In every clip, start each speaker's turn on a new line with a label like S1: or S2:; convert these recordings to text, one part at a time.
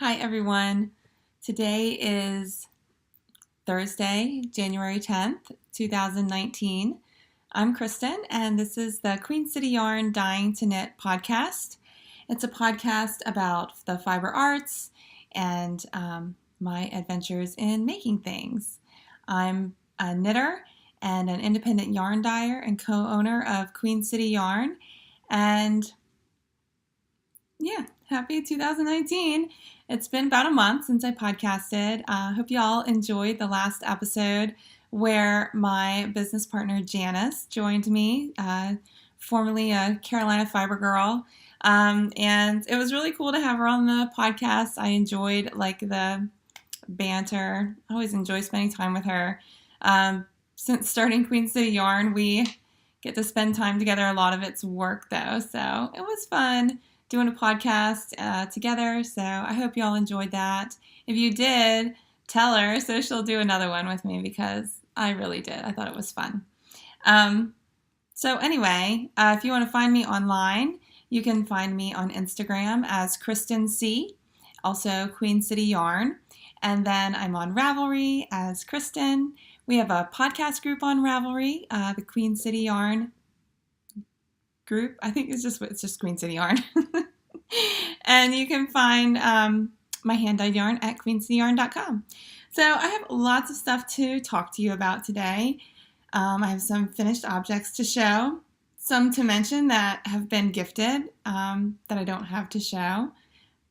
S1: Hi, everyone. Today is Thursday, January 10th, 2019. I'm Kristen, and this is the Queen City Yarn Dying to Knit podcast. It's a podcast about the fiber arts and my adventures in making things. I'm a knitter and an independent yarn dyer and co-owner of Queen City Yarn. And yeah, happy 2019. It's been about a month since I podcasted. Hope you all enjoyed the last episode where my business partner Janice joined me, formerly a Carolina Fiber Girl. And it was really cool to have her on the podcast. I enjoyed the banter. I always enjoy spending time with her. Since starting Queen City Yarn, we get to spend time together. A lot of it's work though, so it was fun doing a podcast together. So I hope you all enjoyed that. If you did, tell her so she'll do another one with me because I really did. I thought it was fun. So anyway, if you want to find me online, you can find me on Instagram as Kristen C, also Queen City Yarn. And then I'm on Ravelry as Kristen. We have a podcast group on Ravelry, the Queen City Yarn group. I think it's just Queen City Yarn. And you can find my hand-dyed yarn at queencityyarn.com. So I have lots of stuff to talk to you about today. I have some finished objects to show, some to mention that have been gifted that I don't have to show,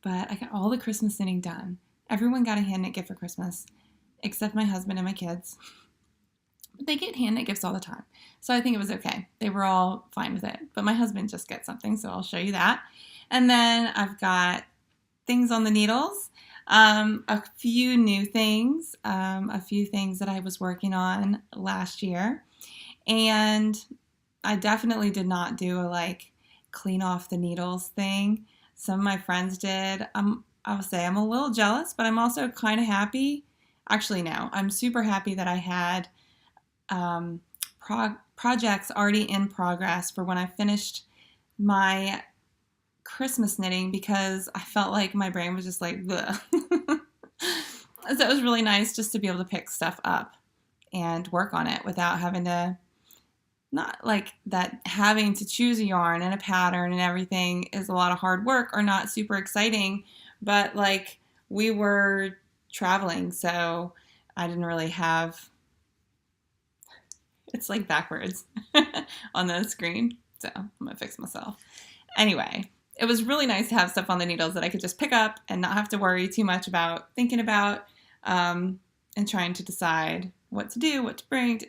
S1: but I got all the Christmas knitting done. Everyone got a hand knit gift for Christmas, except my husband and my kids. They get hand knit gifts all the time, so I think it was okay. They were all fine with it, but my husband just gets something, so I'll show you that. And then I've got things on the needles, a few new things, a few things that I was working on last year, and I definitely did not do a clean off the needles thing. Some of my friends did. I would say I'm a little jealous, but I'm also kind of happy. Actually, no, I'm super happy that I had projects already in progress for when I finished my Christmas knitting because I felt like my brain was just like, bleh. So it was really nice just to be able to pick stuff up and work on it without having to, not like that having to choose a yarn and a pattern and everything is a lot of hard work or not super exciting, but we were traveling, so I didn't really have, it's backwards on the screen, so I'm gonna fix myself. Anyway, it was really nice to have stuff on the needles that I could just pick up and not have to worry too much about thinking about and trying to decide what to do, what to bring.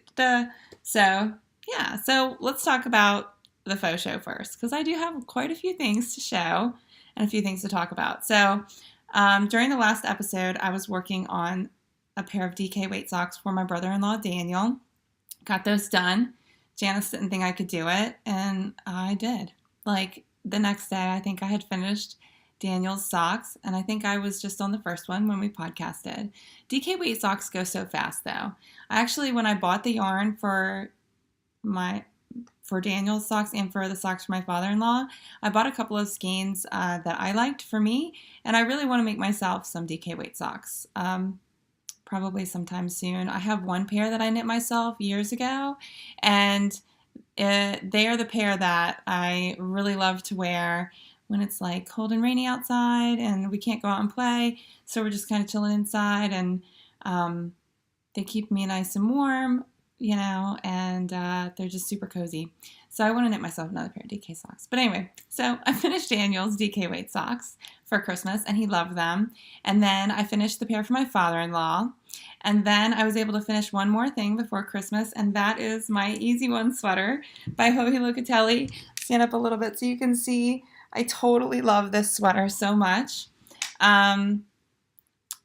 S1: So yeah, so let's talk about the faux show first because I do have quite a few things to show and a few things to talk about. So during the last episode, I was working on a pair of DK weight socks for my brother-in-law, Daniel. Got those done. Janice didn't think I could do it, and I did. The next day, I think I had finished Daniel's socks, and I think I was just on the first one when we podcasted. DK weight socks go so fast, though. When I bought the yarn for Daniel's socks and for the socks for my father-in-law, I bought a couple of skeins that I liked for me, and I really want to make myself some DK weight socks. Probably sometime soon. I have one pair that I knit myself years ago, and they are the pair that I really love to wear when it's cold and rainy outside and we can't go out and play, so we're just kind of chilling inside, and they keep me nice and warm, and they're just super cozy. So I want to knit myself another pair of DK socks. But anyway, so I finished Daniel's DK weight socks for Christmas, and he loved them. And then I finished the pair for my father-in-law. And then I was able to finish one more thing before Christmas, and that is my Easy One sweater by Joji Locatelli. Stand up a little bit so you can see. I totally love this sweater so much. And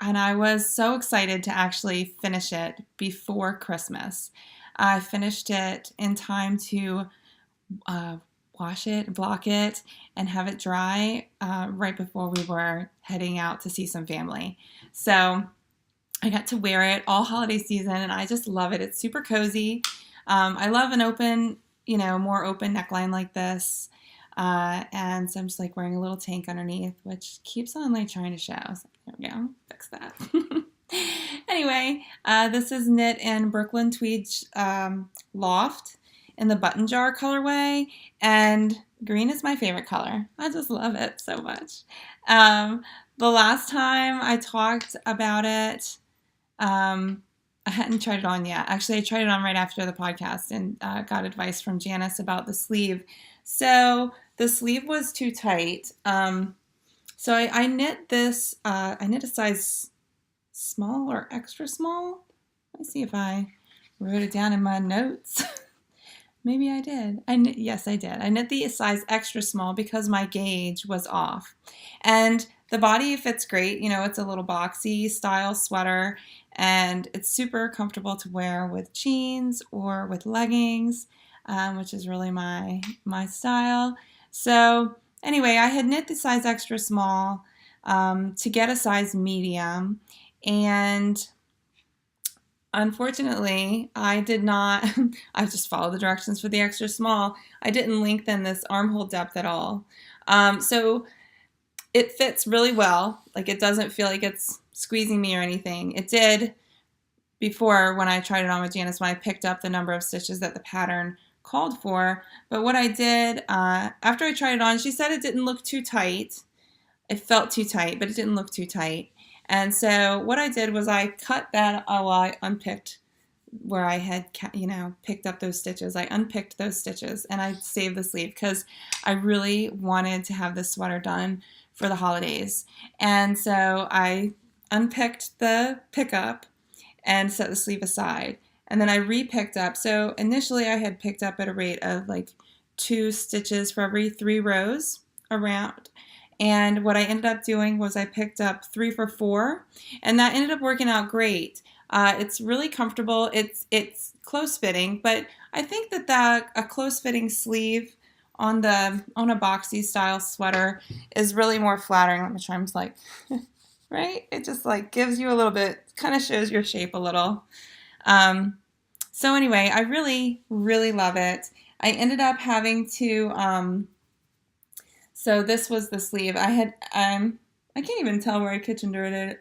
S1: I was so excited to actually finish it before Christmas. I finished it in time to wash it, block it, and have it dry right before we were heading out to see some family. So I got to wear it all holiday season, and I just love it. It's super cozy. I love an open, more open neckline like this. And so I'm just like wearing a little tank underneath, which keeps on like trying to show. So there we go, fix that. Anyway, this is knit in Brooklyn Tweed Loft in the button jar colorway, and green is my favorite color. I just love it so much. The last time I talked about it, I hadn't tried it on yet. Actually, I tried it on right after the podcast and got advice from Janice about the sleeve. So the sleeve was too tight. So I knit this, I knit a size small or extra small. Let me see if I wrote it down in my notes. Maybe I did. Yes, I did. I knit the size extra small because my gauge was off. And the body fits great. You know, it's a little boxy style sweater, and it's super comfortable to wear with jeans or with leggings, which is really my style. So anyway, I had knit the size extra small to get a size medium, and unfortunately, I did not, I just followed the directions for the extra small. I didn't lengthen this armhole depth at all. So it fits really well. Like, it doesn't feel like it's squeezing me or anything. It did before when I tried it on with Janice, when I picked up the number of stitches that the pattern called for. But what I did, after I tried it on, she said it didn't look too tight. It felt too tight, but it didn't look too tight. And so what I did was I cut that, I unpicked where I had, picked up those stitches. I unpicked those stitches and I saved the sleeve because I really wanted to have this sweater done for the holidays. And so I unpicked the pickup and set the sleeve aside. And then I re-picked up. So initially I had picked up at a rate of like 2 stitches for every 3 rows around. And what I ended up doing was I picked up 3 for 4, and that ended up working out great. It's really comfortable. It's close fitting, but I think that a close fitting sleeve on a boxy style sweater is really more flattering. Let me try. I'm just like, right? It just like gives you a little bit, kind of shows your shape a little. So anyway, I really, really love it. I ended up having to. So this was the sleeve. I can't even tell where I kitchen dirted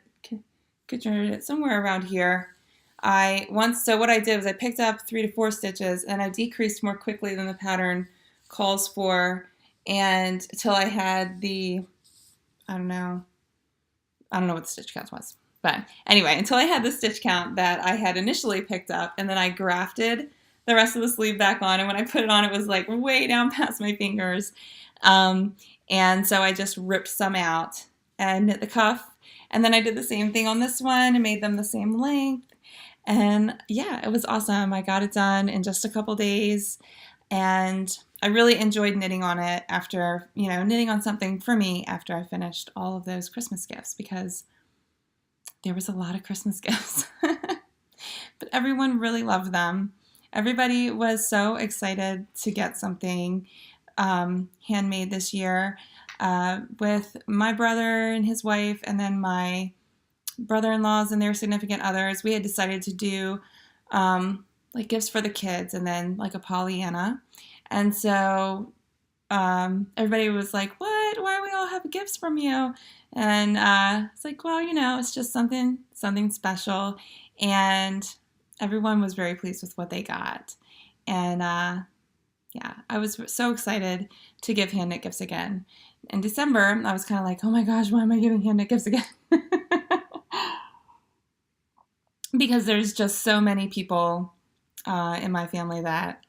S1: it, somewhere around here. So what I did was I picked up 3 to 4 stitches and I decreased more quickly than the pattern calls for, and until I had I don't know what the stitch count was. But anyway, until I had the stitch count that I had initially picked up, and then I grafted the rest of the sleeve back on, and when I put it on, it was like way down past my fingers. And so I just ripped some out and knit the cuff. And then I did the same thing on this one and made them the same length. And yeah, it was awesome. I got it done in just a couple days. And I really enjoyed knitting on it after, knitting on something for me after I finished all of those Christmas gifts, because there was a lot of Christmas gifts. But everyone really loved them. Everybody was so excited to get something handmade this year, with my brother and his wife, and then my brother-in-laws and their significant others. We had decided to do like gifts for the kids, and then like a Pollyanna. And so everybody was like, "What? Why do we all have gifts from you?" And it's like, well, it's just something special. And everyone was very pleased with what they got. And yeah, I was so excited to give hand knit gifts again. In December, I was kind of like, oh my gosh, why am I giving hand knit gifts again? Because there's just so many people in my family that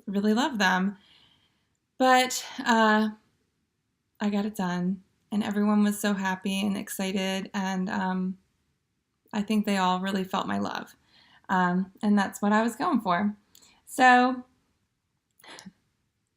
S1: really love them. But I got it done, and everyone was so happy and excited, and I think they all really felt my love. And that's what I was going for. So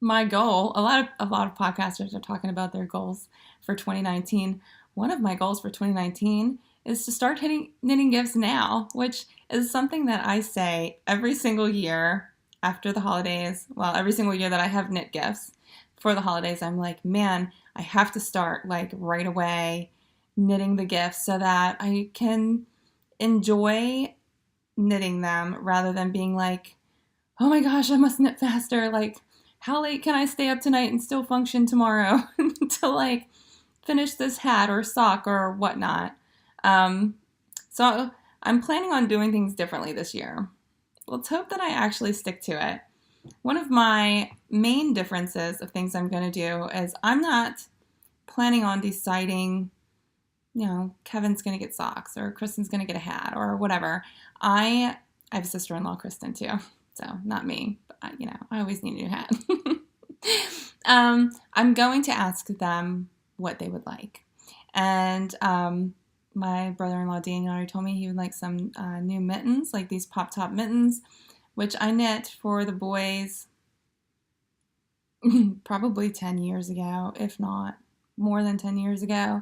S1: my goal, a lot of podcasters are talking about their goals for 2019. One of my goals for 2019 is to start knitting gifts now, which is something that I say every single year after the holidays. Well, every single year that I have knit gifts for the holidays, I'm like, man, I have to start like right away knitting the gifts so that I can enjoy knitting them rather than being like, oh my gosh, I must knit faster. Like, how late can I stay up tonight and still function tomorrow to like finish this hat or sock or whatnot. Um, so I'm planning on doing things differently this year. Let's hope that I actually stick to it. One of my main differences of things I'm going to do is I'm not planning on deciding, Kevin's going to get socks or Kristen's going to get a hat or whatever. I have a sister-in-law, Kristen, too. So not me, but I always need a new hat. I'm going to ask them what they would like. And my brother-in-law, Daniel, already told me he would like some new mittens, like these pop-top mittens, which I knit for the boys probably 10 years ago, if not more than 10 years ago.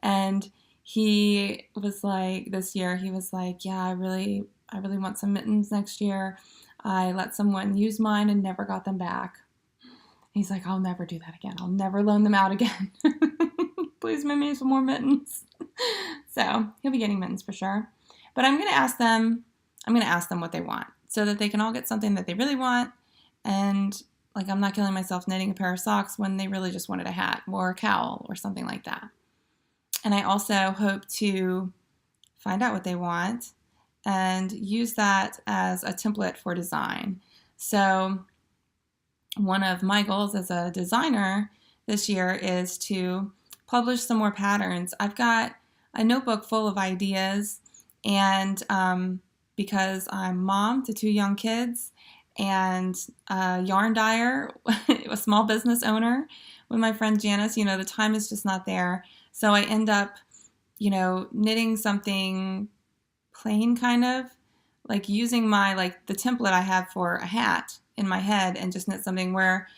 S1: And he was like, this year, he was like, yeah, I really want some mittens next year. I let someone use mine and never got them back. He's like, I'll never do that again. I'll never loan them out again. Please make me some more mittens. So he'll be getting mittens for sure. But I'm going to ask them what they want so that they can all get something that they really want. And like, I'm not killing myself knitting a pair of socks when they really just wanted a hat or a cowl or something like that. And I also hope to find out what they want and use that as a template for design. So one of my goals as a designer this year is to publish some more patterns. I've got a notebook full of ideas, and because I'm mom to 2 young kids and a yarn dyer, a small business owner with my friend Janice, the time is just not there. So I end up, knitting something plain, kind of like using my, the template I have for a hat in my head and just knit something where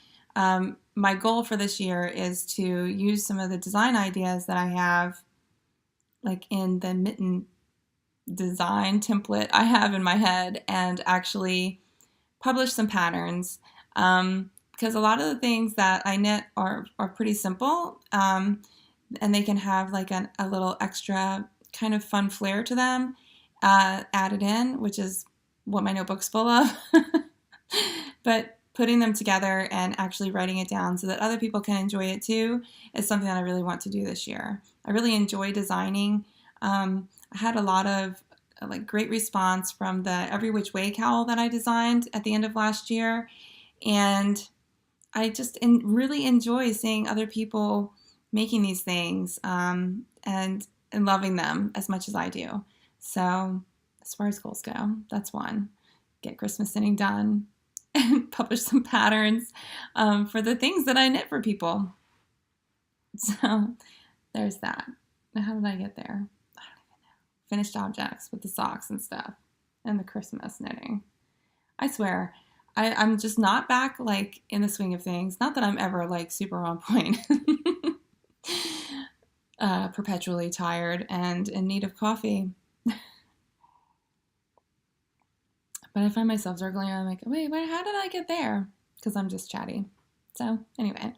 S1: my goal for this year is to use some of the design ideas that I have like in the mitten design template I have in my head and actually publish some patterns. Because a lot of the things that I knit are pretty simple, and they can have like a little extra kind of fun flair to them added in, which is what my notebook's full of. But putting them together and actually writing it down so that other people can enjoy it too is something that I really want to do this year. I really enjoy designing. I had a lot of great response from the Every Which Way cowl that I designed at the end of last year. And I just really enjoy seeing other people making these things and loving them as much as I do. So as far as goals go, that's one. Get Christmas knitting done and publish some patterns for the things that I knit for people. So there's that. How did I get there? I don't even know. Finished objects with the socks and stuff and the Christmas knitting. I swear, I'm just not back in the swing of things. Not that I'm ever super on point. Perpetually tired and in need of coffee. But I find myself circling around like, wait, how did I get there? Because I'm just chatty. So anyway,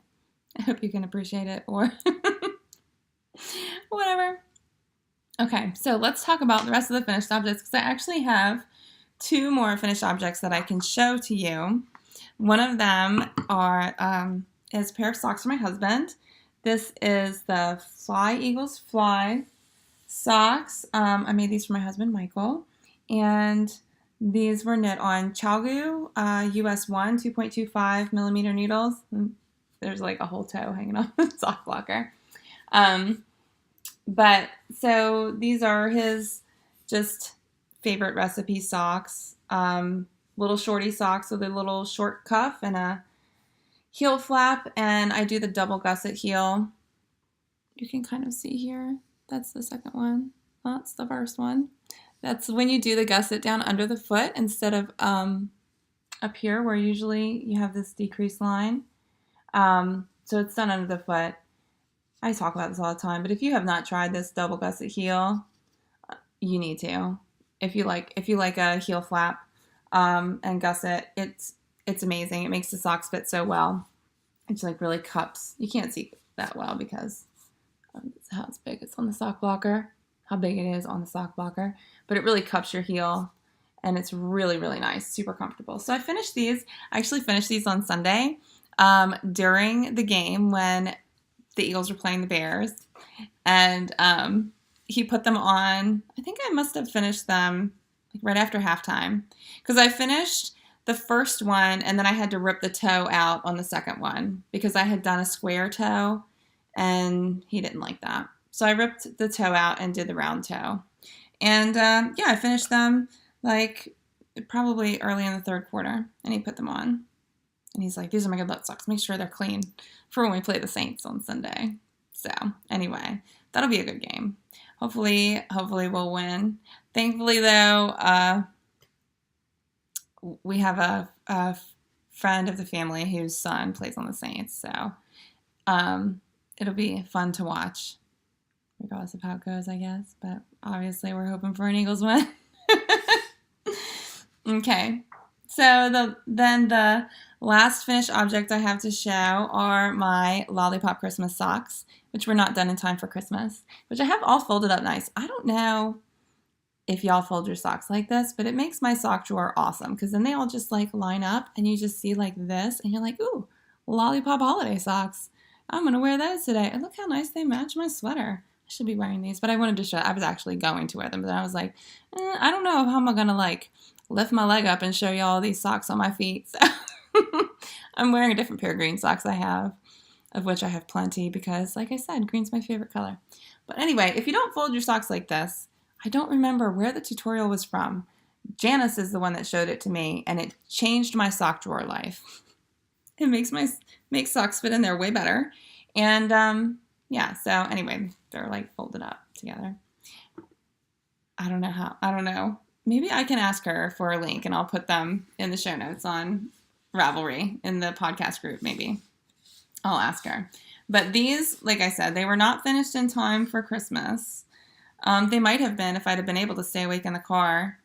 S1: I hope you can appreciate it or whatever. Okay, so let's talk about the rest of the finished objects because I actually have 2 more finished objects that I can show to you. One of them is a pair of socks for my husband. This is the Fly Eagles Fly socks. I made these for my husband, Michael, and these were knit on ChiaoGoo US 1 2.25 millimeter needles. There's a whole toe hanging off the sock blocker. But so these are his just favorite recipe socks. Little shorty socks with a little short cuff and a heel flap, and I do the double gusset heel. You can kind of see here. That's the second one. That's the first one. That's when you do the gusset down under the foot instead of up here where usually you have this decreased line. So it's done under the foot. I talk about this all the time, but if you have not tried this double gusset heel, you need to. If you like a heel flap and gusset, it's amazing. It makes the socks fit so well. It's really cups. You can't see that well because how it's big. It's on the sock blocker. How big it is on the sock blocker, but it really cups your heel and it's really, really nice, super comfortable. So I actually finished these on Sunday. during the game when the Eagles were playing the Bears. And he put them on. I think I must have finished them like right after halftime. Because I finished the first one and then I had to rip the toe out on the second one because I had done a square toe and he didn't like that. So I ripped the toe out and did the round toe. And yeah, I finished them like probably early in the third quarter, and he put them on. And he's like, these are my good luck socks. Make sure they're clean for when we play the Saints on Sunday. So anyway, that'll be a good game. Hopefully we'll win. Thankfully, though, we have a friend of the family whose son plays on the Saints. So it'll be fun to watch, regardless of how it goes, I guess. But obviously, we're hoping for an Eagles win. Okay, so then the last finished object I have to show are my Lollipop Christmas socks, which were not done in time for Christmas, which I have all folded up nice. I don't know if y'all fold your socks like this, but it makes my sock drawer awesome because then they all just like line up and you just see like this and you're like, ooh, Lollipop holiday socks. I'm going to wear those today. And look how nice they match my sweater. I should be wearing these, but I wanted to show, I was actually going to wear them, but then I was like, I don't know how am I going to like lift my leg up and show you all these socks on my feet. So I'm wearing a different pair of green socks I have, of which I have plenty because, like I said, green's my favorite color. But anyway, if you don't fold your socks like this, I don't remember where the tutorial was from. Janice is the one that showed it to me, and it changed my sock drawer life. It makes socks fit in there way better. And yeah, so anyway, they're like folded up together. I don't know. Maybe I can ask her for a link and I'll put them in the show notes on Ravelry in the podcast group, maybe. I'll ask her. But these, like I said, they were not finished in time for Christmas. They might have been if I'd have been able to stay awake in the car.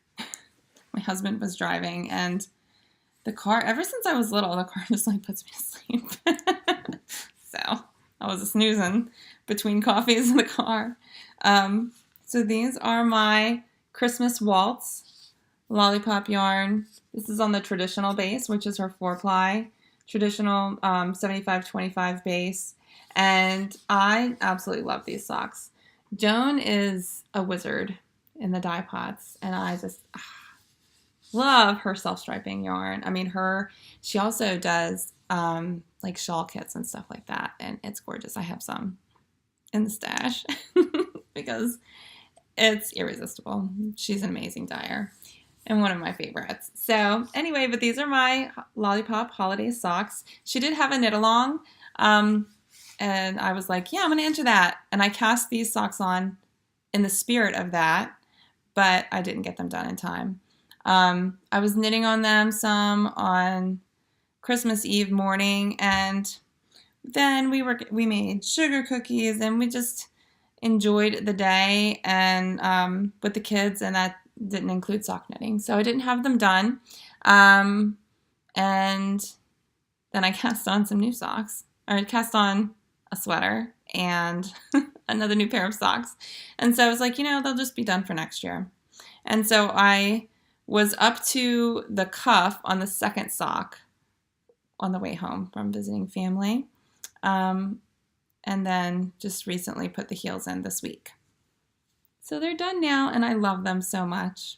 S1: My husband was driving and the car, ever since I was little, the car just like puts me to sleep. So I was snoozing between coffees in the car. So these are my Christmas Waltz Lollipop yarn. This is on the traditional base, which is her 4-ply traditional 75-25 base. And I absolutely love these socks. Joan is a wizard in the dye pots, and I just love her self-striping yarn. I mean, she also does like shawl kits and stuff like that, and it's gorgeous. I have some in the stash because it's irresistible. She's an amazing dyer and one of my favorites. So anyway, but these are my Lollipop holiday socks. She did have a knit along, and I was like, yeah, I'm going to enter that. And I cast these socks on in the spirit of that, but I didn't get them done in time. I was knitting on them some on Christmas Eve morning, and then we made sugar cookies, and we just enjoyed the day and with the kids, and that didn't include sock knitting, so I didn't have them done. And then I cast on some new socks, or I cast on a sweater and another new pair of socks, and so I was like, they'll just be done for next year. And so I was up to the cuff on the second sock on the way home from visiting family. And then just recently put the heels in this week. So they're done now, and I love them so much.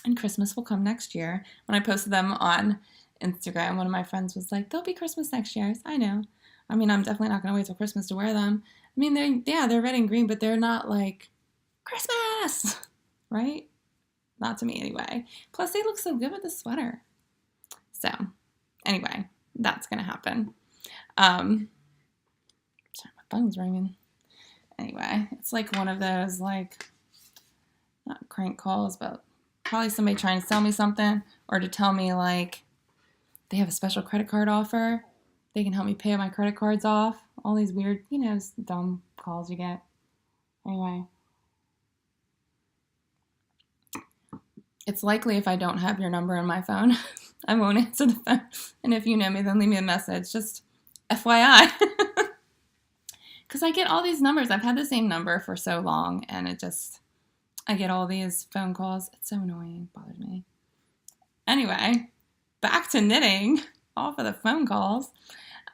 S1: And Christmas will come next year. When I posted them on Instagram, one of my friends was like, there'll be Christmas next year. I know. I mean, I'm definitely not going to wait till Christmas to wear them. I mean, they're red and green, but they're not like Christmas, right? Not to me anyway. Plus, they look so good with the sweater. So anyway, that's going to happen. Sorry, my phone's ringing. Anyway, it's like one of those, like, not crank calls, but probably somebody trying to sell me something or to tell me, like, they have a special credit card offer. They can help me pay my credit cards off. All these weird, dumb calls you get. Anyway. It's likely if I don't have your number in my phone, I won't answer the phone. And if you know me, then leave me a message. Just FYI. Because I get all these numbers. I've had the same number for so long, and I get all these phone calls. It's so annoying. It bothers me. Anyway, back to knitting. all for the phone calls.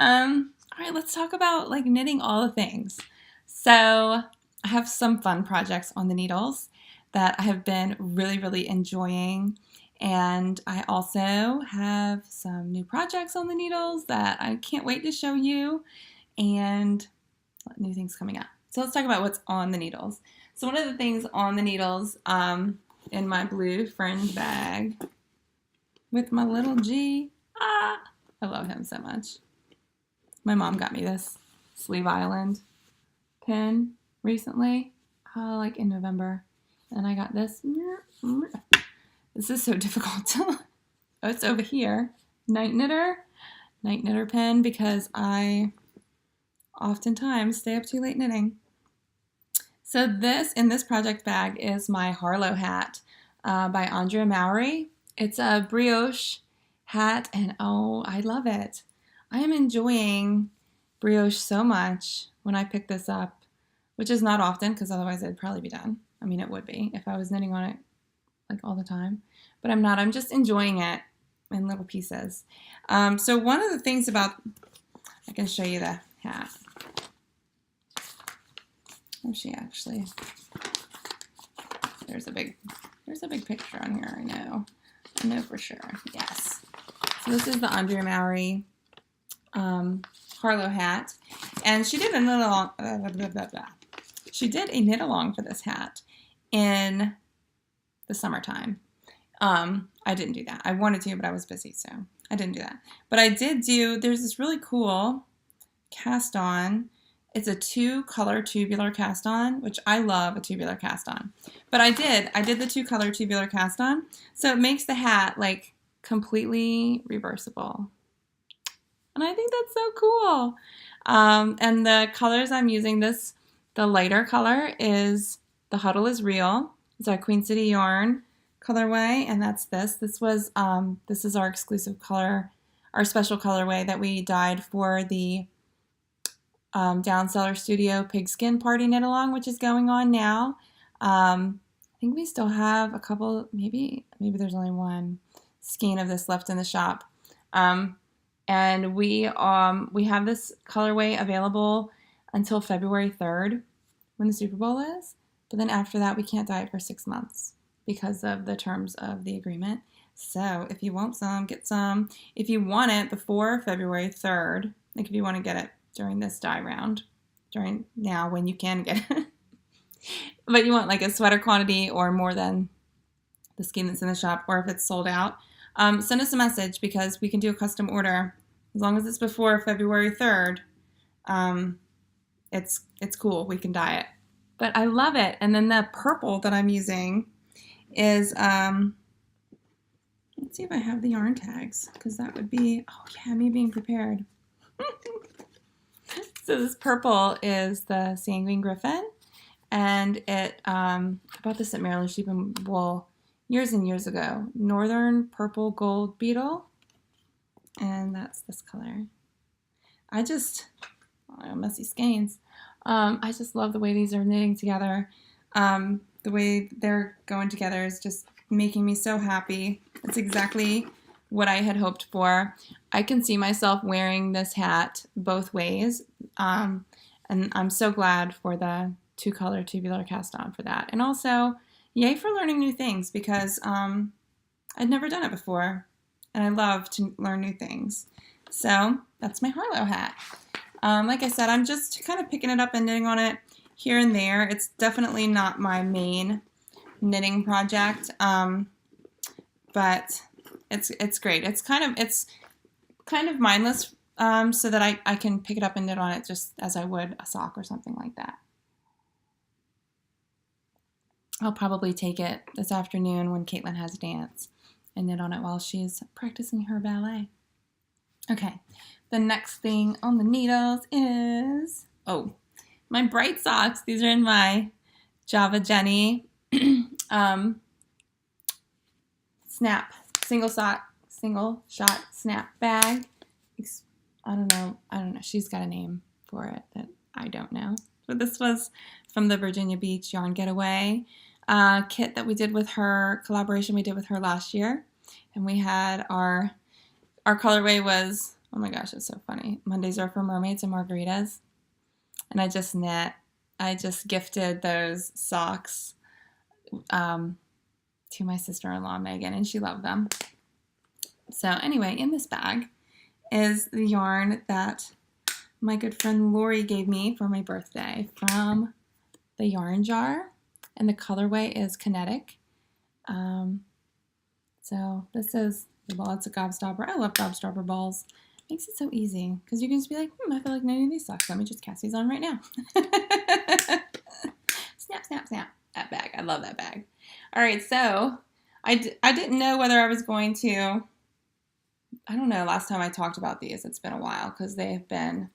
S1: All right, let's talk about like knitting all the things. So I have some fun projects on the needles that I have been really enjoying. And I also have some new projects on the needles that I can't wait to show you, and new things coming up. So let's talk about what's on the needles. So one of the things on the needles in my blue fringe bag with my little G. I love him so much. My mom got me this Sleeve Island pin recently, like in November. And I got this. This is so difficult to, oh, it's over here. Night knitter pin, because I oftentimes stay up too late knitting. So this, in this project bag, is my Harlow hat by Andrea Mowry. It's a brioche hat, and oh, I love it. I am enjoying brioche so much when I pick this up, which is not often, because otherwise it'd probably be done. I mean, it would be if I was knitting on it like all the time, but I'm not. I'm just enjoying it in little pieces. So one of the things about, I can show you the hat. Oh, she actually, there's a big picture on here. I know for sure. Yes. So this is the Andrea Mowry Harlow hat, and she did a knit along. She did a knit along for this hat in the summertime. I didn't do that. I wanted to, but I was busy, so I didn't do that. But I did do. There's this really cool cast on. It's a 2-color tubular cast on, which I love a tubular cast on. But I did the 2-color tubular cast on, so it makes the hat like completely reversible. And I think that's so cool. And the colors I'm using, the lighter color is the Huddle is Real. It's our Queen City Yarn colorway, and that's this. This is our exclusive color, our special colorway that we dyed for the Down Cellar Studio Pigskin Party Knit Along, which is going on now. I think we still have a couple, maybe there's only one skein of this left in the shop. And we have this colorway available until February 3rd when the Super Bowl is. But then after that, we can't dye it for 6 months because of the terms of the agreement. So if you want some, get some. If you want it before February 3rd, like if you want to get it during this dye round, during now when you can get it, but you want like a sweater quantity or more than the skein that's in the shop, or if it's sold out, send us a message, because we can do a custom order as long as it's before February 3rd. It's cool. We can dye it. But I love it. And then the purple that I'm using is, let's see if I have the yarn tags, because that would be, oh yeah, me being prepared. So this purple is the Sanguine Griffin, and I bought this at Maryland Sheep and Wool years and years ago. Northern Purple Gold Beetle, and that's this color. Messy skeins. I just love the way these are knitting together. The way they're going together is just making me so happy. It's exactly what I had hoped for. I can see myself wearing this hat both ways, and I'm so glad for the 2-color tubular cast on for that. And also, yay for learning new things, because I'd never done it before, and I love to learn new things. So that's my Harlow hat. Like I said, I'm just kind of picking it up and knitting on it here and there. It's definitely not my main knitting project, but it's great. It's kind of mindless, so that I can pick it up and knit on it just as I would a sock or something like that. I'll probably take it this afternoon when Caitlin has dance and knit on it while she's practicing her ballet. Okay, the next thing on the needles is, my bright socks. These are in my Java Jenny snap, single shot snap bag. I don't know. She's got a name for it that I don't know. But this was from the Virginia Beach Yarn Getaway kit that we did with her, collaboration we did with her last year. And we had our our colorway was, oh my gosh, it's so funny. Mondays are for mermaids and margaritas. And I just gifted those socks to my sister-in-law, Megan, and she loved them. So anyway, in this bag is the yarn that my good friend Lori gave me for my birthday from the Yarn Jar, and the colorway is Kinetic. So this is, well, it's a Gobstopper. I love Gobstopper balls. Makes it so easy because you can just be like, I feel like knitting these socks. Let me just cast these on right now. Snap, snap, snap. That bag. I love that bag. All right, so I didn't know whether I was going to, I don't know, last time I talked about these, it's been a while because they have been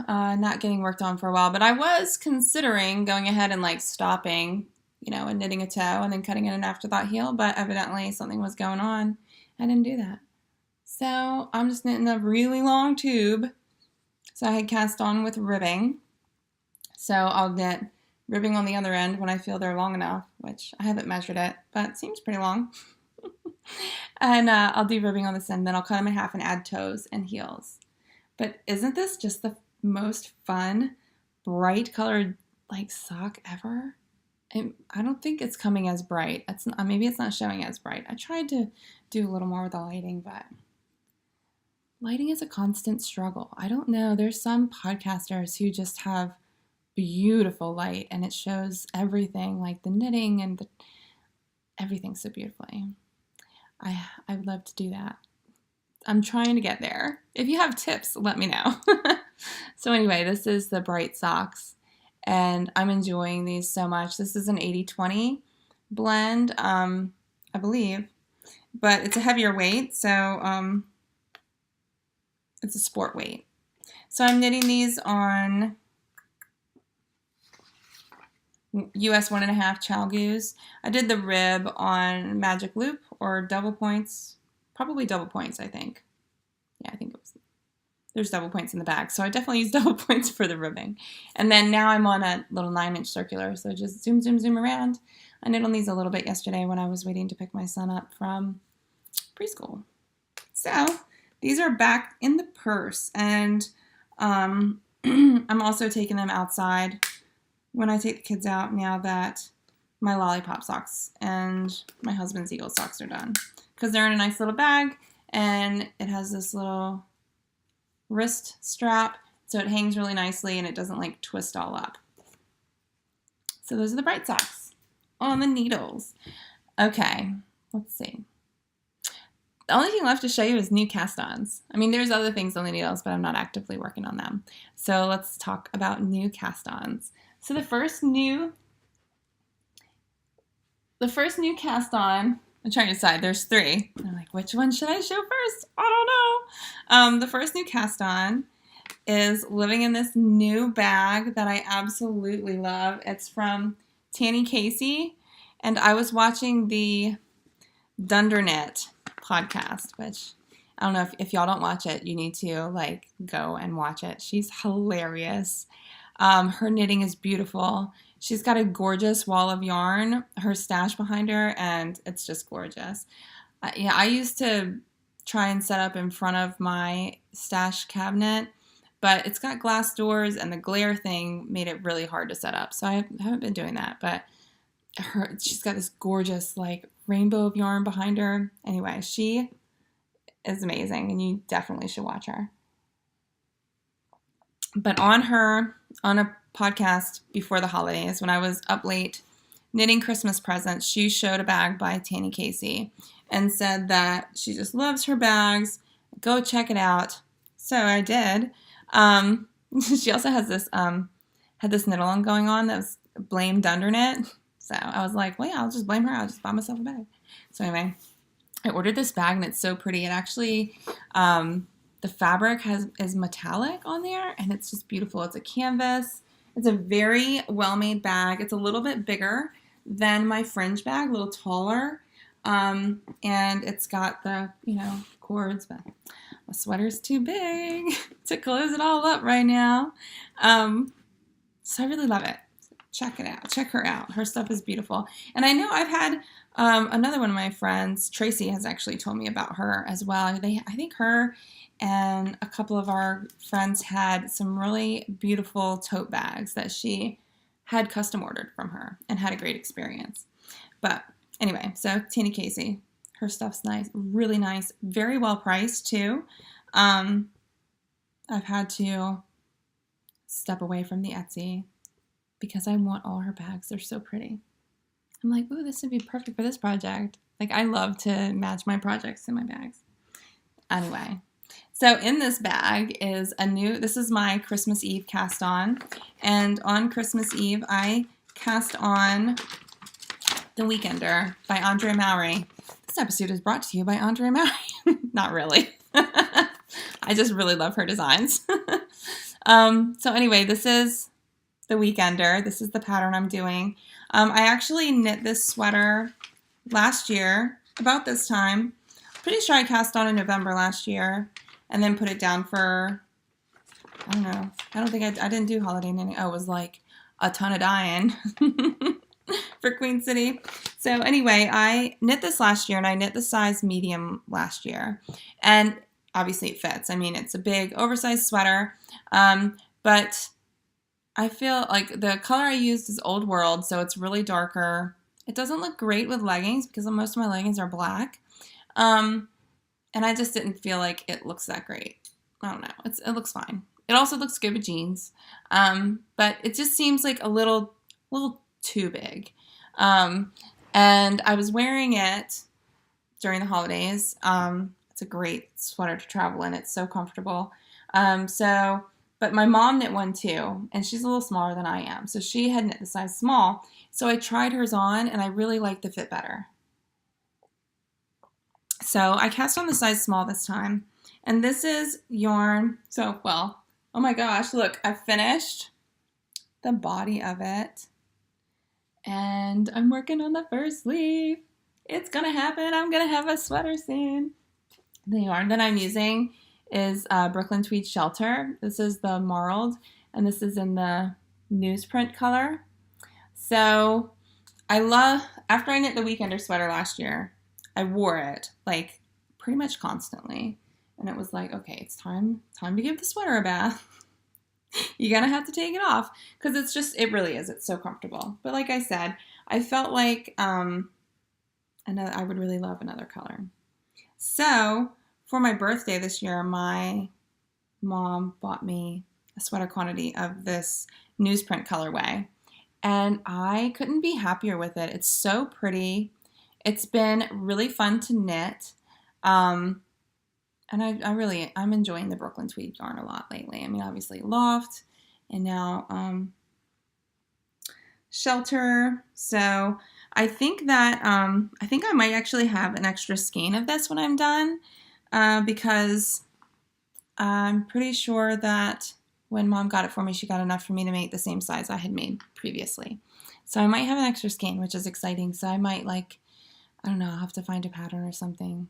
S1: not getting worked on for a while, but I was considering going ahead and like stopping, and knitting a toe and then cutting in an afterthought heel, but evidently something was going on. I didn't do that. So I'm just knitting a really long tube. So I had cast on with ribbing. So I'll knit ribbing on the other end when I feel they're long enough, which I haven't measured it, but it seems pretty long. And I'll do ribbing on this end, then I'll cut them in half and add toes and heels. But isn't this just the most fun, bright colored like sock ever? I don't think it's coming as bright. Maybe it's not showing as bright. I tried to do a little more with the lighting, but lighting is a constant struggle. I don't know. There's some podcasters who just have beautiful light and it shows everything, like the knitting and everything so beautifully. I would love to do that. I'm trying to get there. If you have tips, let me know. So anyway, this is the bright socks, and I'm enjoying these so much. This is an 80-20 blend, I believe, but it's a heavier weight, so it's a sport weight. So I'm knitting these on US 1.5 ChalGoose. I did the rib on Magic Loop or double points, probably double points, I think. Yeah, I think it was. There's double points in the bag, so I definitely use double points for the ribbing. And then now I'm on a little 9-inch circular, so just zoom, zoom, zoom around. I knit on these a little bit yesterday when I was waiting to pick my son up from preschool. So these are back in the purse, and I'm also taking them outside when I take the kids out now that my lollipop socks and my husband's eagle socks are done, because they're in a nice little bag, and it has this little wrist strap, so it hangs really nicely and it doesn't like twist all up. So those are the bright socks on the needles. Okay, let's see. The only thing left to show you is new cast-ons. I mean, there's other things on the needles, but I'm not actively working on them. So let's talk about new cast-ons. So the first new cast-on, I'm trying to decide, there's 3. I'm like, which one should I show first? I don't know. The first new cast-on is living in this new bag that I absolutely love. It's from Tanny Casey, and I was watching the Dunderknit podcast, which I don't know if y'all don't watch it, you need to like go and watch it. She's hilarious. Her knitting is beautiful. She's got a gorgeous wall of yarn, her stash behind her, and it's just gorgeous. Yeah, I used to try and set up in front of my stash cabinet, but it's got glass doors and the glare thing made it really hard to set up. So I haven't been doing that, but she's got this gorgeous like rainbow of yarn behind her. Anyway, she is amazing and you definitely should watch her. But on a podcast before the holidays, when I was up late knitting Christmas presents, she showed a bag by Tanny Casey and said that she just loves her bags. Go check it out. So I did. She also has this had this knit along going on that was Blame Dunderknit. So I was like, well, yeah, I'll just blame her. I'll just buy myself a bag. So anyway, I ordered this bag and it's so pretty. It actually, the fabric is metallic on there and it's just beautiful. It's a canvas. It's a very well-made bag. It's a little bit bigger than my fringe bag, a little taller. And it's got the, cords, but my sweater's too big to close it all up right now. So I really love it. Check it out. Check her out. Her stuff is beautiful. And I know I've had Another one of my friends, Tracy, has actually told me about her as well. I think her and a couple of our friends had some really beautiful tote bags that she had custom ordered from her and had a great experience. But anyway, so Tina Casey, her stuff's nice, really nice, very well priced too. I've had to step away from the Etsy because I want all her bags. They're so pretty. I'm like, ooh, this would be perfect for this project. Like, I love to match my projects in my bags. Anyway, so in this bag is this is my Christmas Eve cast on. And on Christmas Eve, I cast on The Weekender by Andre Maury. This episode is brought to you by Andre Maury. Not really. I just really love her designs. So anyway, this is The Weekender. This is the pattern I'm doing. I actually knit this sweater last year, about this time. Pretty sure I cast on in November last year and then put it down for, I don't know. I don't think I didn't do holiday knitting. Oh, it was like a ton of dyeing for Queen City. So anyway, I knit this last year and I knit the size medium last year. And obviously it fits. I mean, it's a big oversized sweater, but I feel like the color I used is Old World, so it's really darker. It doesn't look great with leggings because most of my leggings are black. And I just didn't feel like it looks that great. I don't know. It looks fine. It also looks good with jeans. But it just seems like a little too big. And I was wearing it during the holidays. It's a great sweater to travel in. It's so comfortable. But my mom knit one too, and she's a little smaller than I am. So she had knit the size small. So I tried hers on, and I really liked the fit better. So I cast on the size small this time. And this is yarn. So, well, oh my gosh, look, I finished the body of it. And I'm working on the first sleeve. It's going to happen. I'm going to have a sweater soon. The yarn that I'm using is Brooklyn Tweed Shelter. This is the marled, and this is in the newsprint color. So after I knit the Weekender sweater last year, I wore it like pretty much constantly. And it was like, okay, it's time to give the sweater a bath. You're going to have to take it off because it really is. It's so comfortable. But like I said, I felt like I would really love another color. So for my birthday this year, my mom bought me a sweater quantity of this newsprint colorway. And I couldn't be happier with it. It's so pretty. It's been really fun to knit. And I'm enjoying the Brooklyn Tweed yarn a lot lately. I mean, obviously Loft and now Shelter. So I think that I might actually have an extra skein of this when I'm done because I'm pretty sure that when Mom got it for me, she got enough for me to make the same size I had made previously. So I might have an extra skein, which is exciting. So I might I don't know, I'll have to find a pattern or something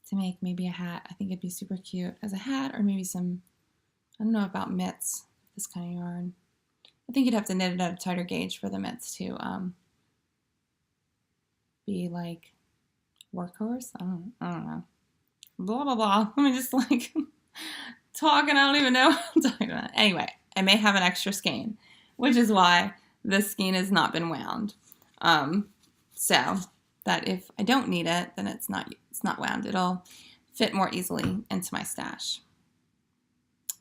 S1: to make maybe a hat. I think it'd be super cute as a hat or maybe some, I don't know about mitts, this kind of yarn. I think you'd have to knit it at a tighter gauge for the mitts to be like workhorse. I don't know. Blah, blah, blah. Let me just talk and I don't even know what I'm talking about. Anyway, I may have an extra skein, which is why this skein has not been wound. So that if I don't need it, then it's not wound. It'll fit more easily into my stash.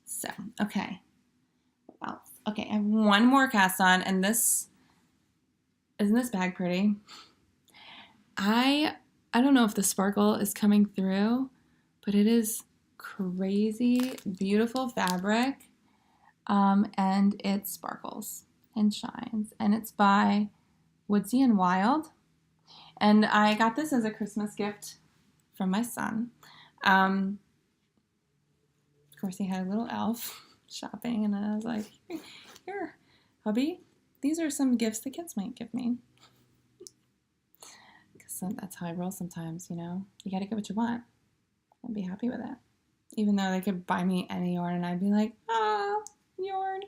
S1: So, okay. What else? Okay, I have one more cast on, and isn't this bag pretty? I don't know if the sparkle is coming through, but it is crazy beautiful fabric, and it sparkles and shines, and it's by Woodsy and Wild. And I got this as a Christmas gift from my son. Of course, he had a little elf shopping, and I was like, here, hubby, these are some gifts the kids might give me. Because that's how I roll sometimes, you know. You got to get what you want and be happy with it. Even though they could buy me any yarn, and I'd be like, yarn.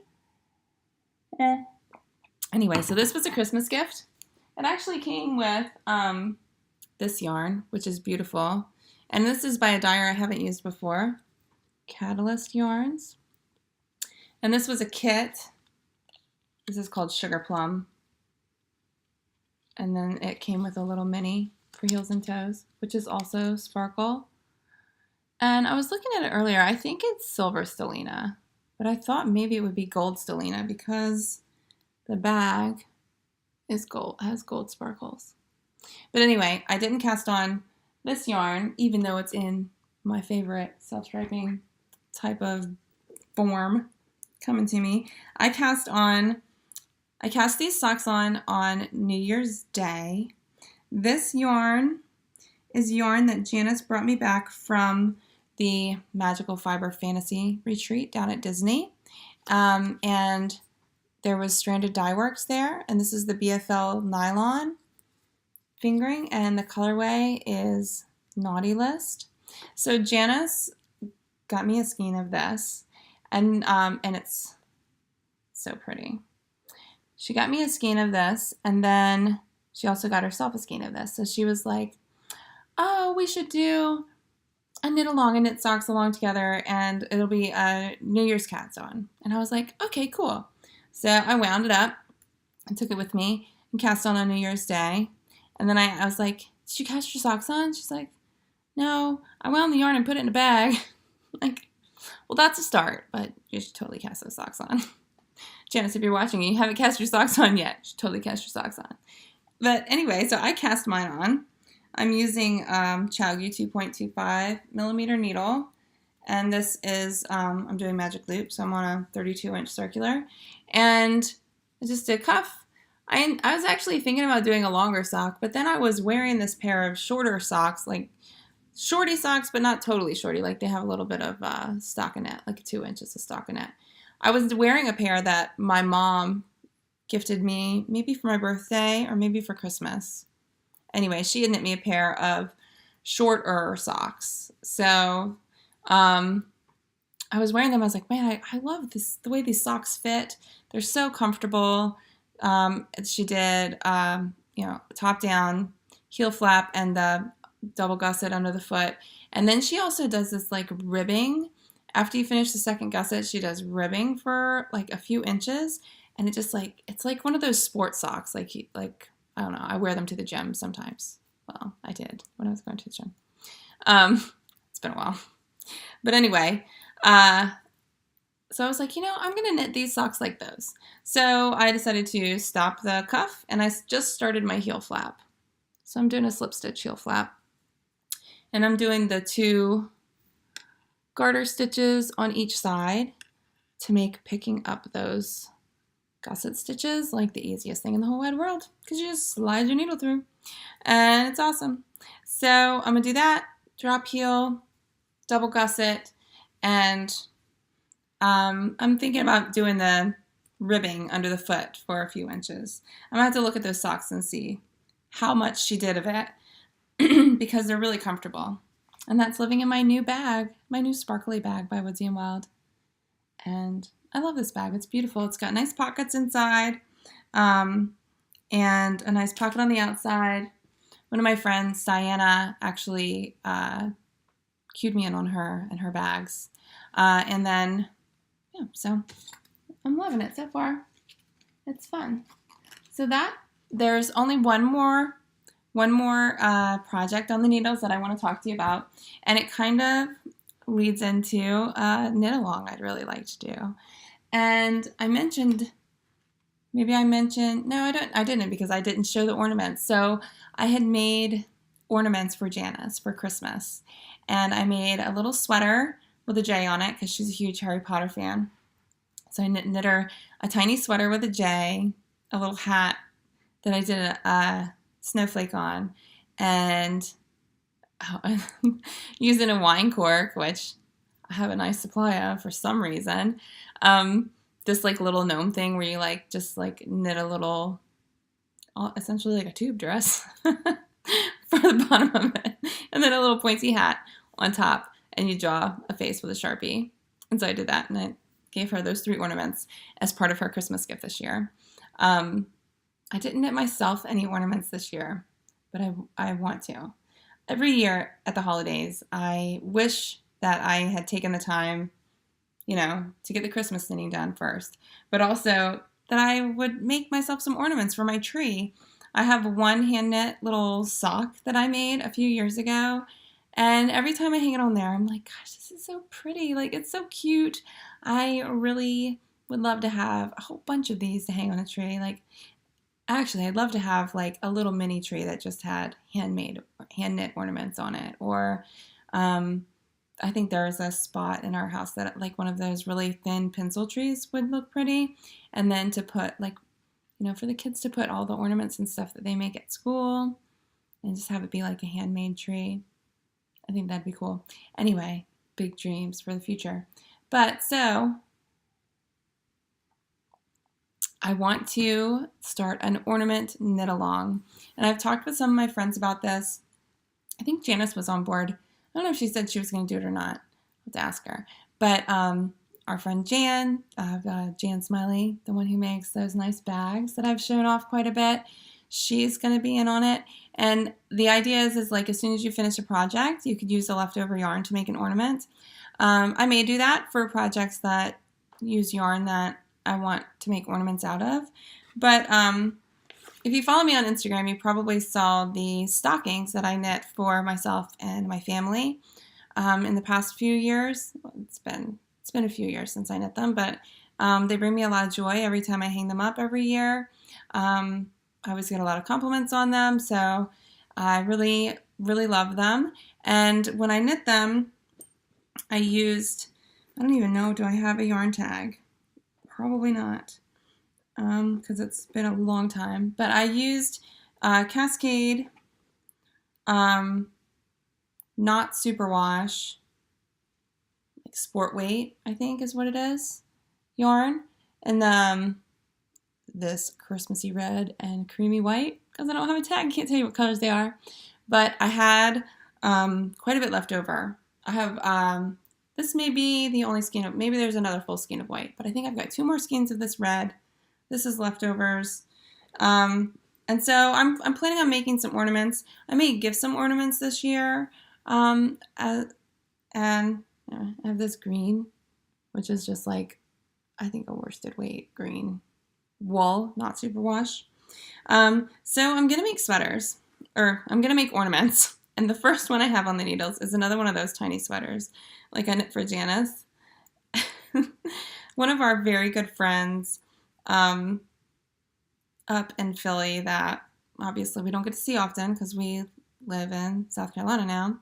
S1: Anyway, so this was a Christmas gift. It actually came with this yarn, which is beautiful. And this is by a dyer I haven't used before, Catalyst Yarns. And this was a kit. This is called Sugar Plum. And then it came with a little mini for heels and toes, which is also sparkle. And I was looking at it earlier. I think it's silver stellina, but I thought maybe it would be gold stellina because the bag is gold, has gold sparkles. But anyway, I didn't cast on this yarn, even though it's in my favorite self-striping type of form coming to me. I cast these socks on New Year's Day. This yarn is yarn that Janice brought me back from the Magical Fiber Fantasy Retreat down at Disney. And there was Stranded Dye Works there, and this is the BFL nylon fingering, and the colorway is Naughty List. So Janice got me a skein of this, and it's so pretty. She got me a skein of this, and then she also got herself a skein of this. So she was like, oh, we should do a knit along and knit socks along together, and it'll be a New Year's cast on. And I was like, okay, cool. So I wound it up and took it with me and cast on New Year's Day. And then I was like, did you cast your socks on? She's like, no, I wound the yarn and put it in a bag. Like, well, that's a start, but you should totally cast those socks on. Janice, if you're watching and you haven't cast your socks on yet, you should totally cast your socks on. But anyway, so I cast mine on. I'm using Chiaogu 2.25 millimeter needle, and this is, I'm doing magic loop, so I'm on a 32-inch circular, and I just did cuff. I was actually thinking about doing a longer sock, but then I was wearing this pair of shorter socks, like shorty socks, but not totally shorty, like they have a little bit of stockinette, like 2 inches of stockinette. I was wearing a pair that my mom gifted me, maybe for my birthday or maybe for Christmas. Anyway, she had knit me a pair of shorter socks. So I was wearing them. I was like, man, I love this, the way these socks fit. They're so comfortable. She did, top down heel flap and the double gusset under the foot. And then she also does this like ribbing. After you finish the second gusset, she does ribbing for like a few inches. And it just like, it's like one of those sports socks. Like I don't know, I wear them to the gym sometimes. Well, I did when I was going to the gym. It's been a while. But anyway, so I was like, I'm going to knit these socks like those. So I decided to stop the cuff, and I just started my heel flap. So I'm doing a slip stitch heel flap. And I'm doing the 2 garter stitches on each side to make picking up those gusset stitches like the easiest thing in the whole wide world, because you just slide your needle through and it's awesome. So I'm gonna do that, drop heel, double gusset, and I'm thinking about doing the ribbing under the foot for a few inches. I'm gonna have to look at those socks and see how much she did of it because they're really comfortable. And that's living in my new bag, my new sparkly bag by Woodsy and Wild. And I love this bag. It's beautiful. It's got nice pockets inside and a nice pocket on the outside. One of my friends, Diana, actually cued me in on her and her bags. And then, yeah, so I'm loving it so far. It's fun. So there's only one more project on the needles that I want to talk to you about. And it kind of leads into knit along I'd really like to do. And I didn't because I didn't show the ornaments. So I had made ornaments for Janice for Christmas. And I made a little sweater with a J on it because she's a huge Harry Potter fan. So I knit her a tiny sweater with a J, a little hat that I did a snowflake on, and using a wine cork, which I have a nice supply of for some reason. This like little gnome thing where you like just like knit a little, essentially like a tube dress for the bottom of it, and then a little pointy hat on top, and you draw a face with a Sharpie. And so I did that, and I gave her those 3 ornaments as part of her Christmas gift this year. I didn't knit myself any ornaments this year, but I want to. Every year at the holidays, I wish that I had taken the time, to get the Christmas knitting done first, but also that I would make myself some ornaments for my tree. I have one hand knit little sock that I made a few years ago, and every time I hang it on there, I'm like, gosh, this is so pretty. Like, it's so cute. I really would love to have a whole bunch of these to hang on a tree. Like, actually, I'd love to have like a little mini tree that just had hand knit ornaments on it. Or I think there's a spot in our house that like one of those really thin pencil trees would look pretty. And then to put like, for the kids to put all the ornaments and stuff that they make at school and just have it be like a handmade tree. I think that'd be cool. Anyway, big dreams for the future. But so I want to start an ornament knit along. And I've talked with some of my friends about this. I think Janice was on board. I don't know if she said she was going to do it or not. I'll have to ask her. But our friend Jan, Jan Smiley, the one who makes those nice bags that I've shown off quite a bit, she's going to be in on it. And the idea is like as soon as you finish a project, you could use the leftover yarn to make an ornament. I may do that for projects that use yarn that I want to make ornaments out of. But if you follow me on Instagram, you probably saw the stockings that I knit for myself and my family in the past few years. It's been a few years since I knit them, but they bring me a lot of joy every time I hang them up every year. I always get a lot of compliments on them, so I really, really love them. And when I knit them, I don't even know, do I have a yarn tag? Probably not, because it's been a long time. But I used Cascade, not superwash, like sport weight, I think is what it is, yarn. And this Christmassy red and creamy white, because I don't have a tag, can't tell you what colors they are. But I had quite a bit left over. I have, this may be the only skein of, maybe there's another full skein of white, but I think I've got 2 more skeins of this red. This is leftovers. And so I'm planning on making some ornaments. I may give some ornaments this year. And I have this green, which is just like, I think a worsted weight green wool, not superwash. So I'm going to make sweaters, or I'm going to make ornaments. And the first one I have on the needles is another one of those tiny sweaters, like I knit for Janice. One of our very good friends up in Philly that obviously we don't get to see often because we live in South Carolina now.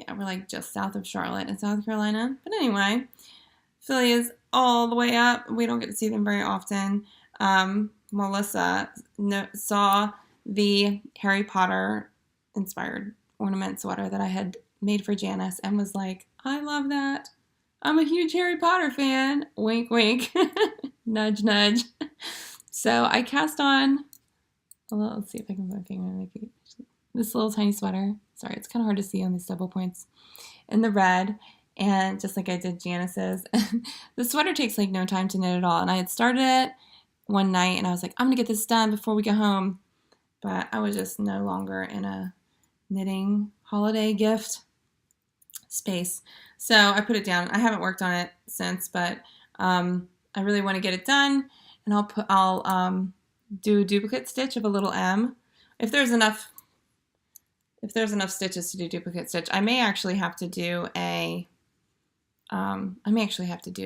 S1: We're like just south of Charlotte in South Carolina. But anyway, Philly is all the way up. We don't get to see them very often. Melissa saw the Harry Potter inspired ornament sweater that I had made for Janice and was like, I love that. I'm a huge Harry Potter fan. Wink, wink. Nudge, nudge. So I cast on, let's see if I can put my finger on my feet. This little tiny sweater. Sorry, it's kind of hard to see on these double points. In the red, and just like I did Janice's. The sweater takes like no time to knit at all. And I had started it one night and I was like, I'm going to get this done before we go home. But I was just no longer in a knitting holiday gift space. So I put it down. I haven't worked on it since, but I really want to get it done. And I'll do a duplicate stitch of a little M. If there's enough stitches to do duplicate stitch, I may actually have to do